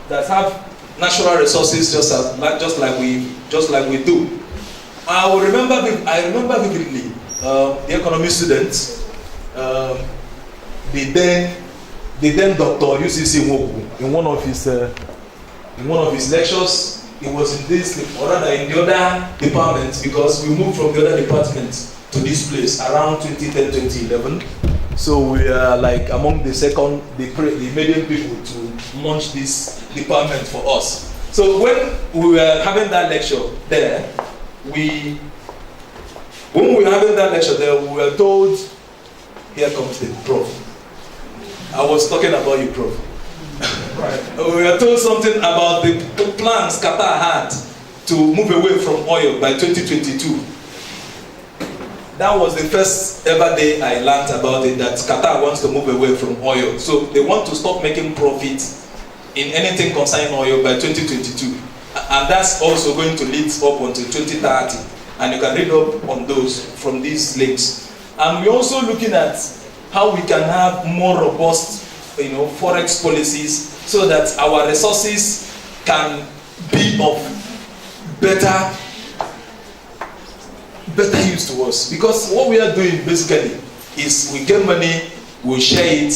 that have natural resources just like we do. I remember vividly the economy students, the then Dr. UCC Moku, in one of his lectures. He was in this, or rather in the other department, because we moved from the other department to this place around 2010, 2011. So we are like among the median people to launch this department for us. So when we were having that lecture there, we were told, here comes the prof. I was talking about you, prof. Right. We were told something about the plans Qatar had to move away from oil by 2022. That was the first ever day I learned about it, that Qatar wants to move away from oil. So they want to stop making profit in anything concerning oil by 2022. And that's also going to lead up until 2030. And you can read up on those from these links. And we're also looking at how we can have more robust forex policies so that our resources can be of better use to us. Because what we are doing basically is we get money, we share it,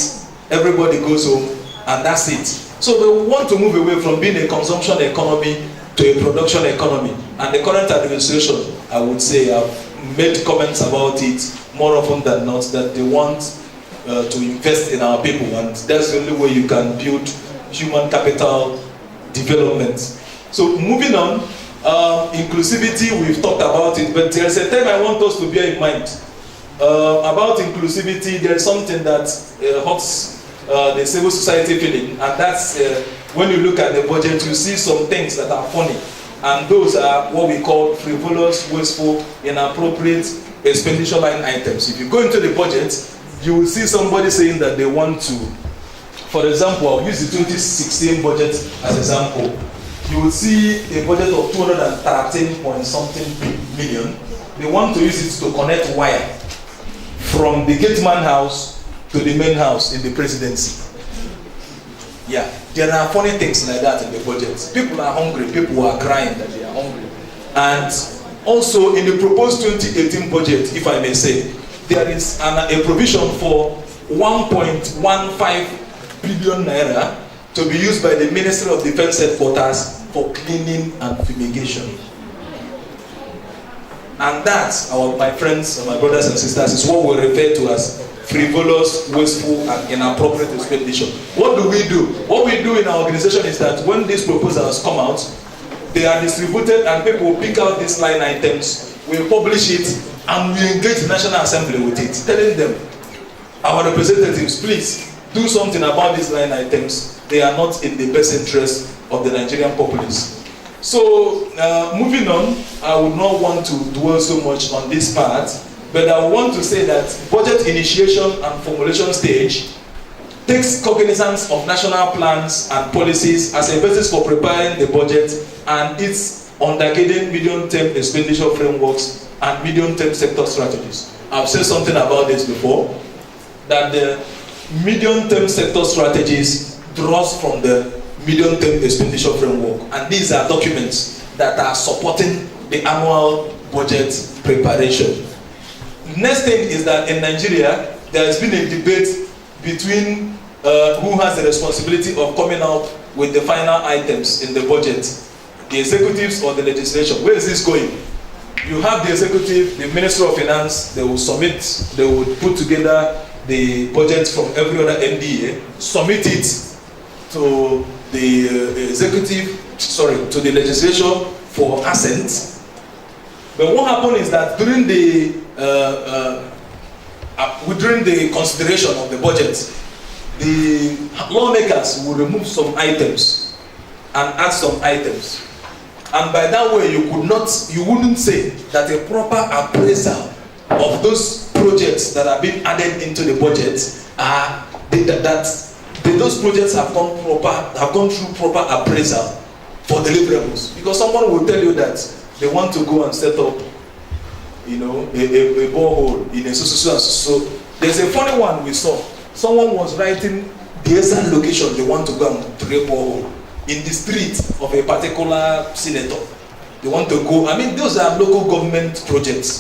everybody goes home, and that's it. So we want to move away from being a consumption economy to a production economy. And the current administration, I would say, have made comments about it more often than not, that they want to invest in our people, and that's the only way you can build human capital development. So moving on, inclusivity, we've talked about it, but there's a thing I want us to bear in mind. About inclusivity, there is something that hurts the civil society feeling, and that's when you look at the budget, you see some things that are funny, and those are what we call frivolous, wasteful, inappropriate expenditure line items. If you go into the budget, you will see somebody saying that they want to, for example, I'll use the 2016 budget as example. You will see a budget of 213 point something million. They want to use it to connect wire from the gateman house to the main house in the presidency. Yeah, there are funny things like that in the budget. People are hungry, people are crying that they are hungry. And also in the proposed 2018 budget, if I may say, there is a provision for 1.15 billion naira to be used by the Ministry of Defense headquarters for cleaning and fumigation. And that, my friends and my brothers and sisters, is what we refer to as frivolous, wasteful, and inappropriate expenditure. What do? What we do in our organization is that when these proposals come out, they are distributed and people will pick out these line items, we publish it, and we engage the National Assembly with it, telling them, our representatives, please do something about these line items. They are not in the best interest of the Nigerian populace. So, moving on, I would not want to dwell so much on this part, but I want to say that budget initiation and formulation stage takes cognizance of national plans and policies as a basis for preparing the budget and its undergirding medium-term expenditure frameworks and medium-term sector strategies. I've said something about this before, that the medium-term sector strategies draws from the medium-term expenditure framework, and these are documents that are supporting the annual budget preparation. Next thing is that in Nigeria, there has been a debate between who has the responsibility of coming out with the final items in the budget, the executives or the legislation. Where is this going? You have the executive, the Minister of Finance, they will submit, they will put together the budget from every other NDA, submit it to the to the legislation for assent. But what happened is that during the consideration of the budget, the lawmakers will remove some items and add some items. And by that way, you wouldn't say that a proper appraisal of those projects that are being added into the budget are those projects have gone through proper appraisal for deliverables. Because someone will tell you that they want to go and set up, a borehole in a so. There's a funny one we saw. Someone was writing the exact location they want to go and drill borehole. in the street of a particular senator. They want to go, I mean, those are local government projects.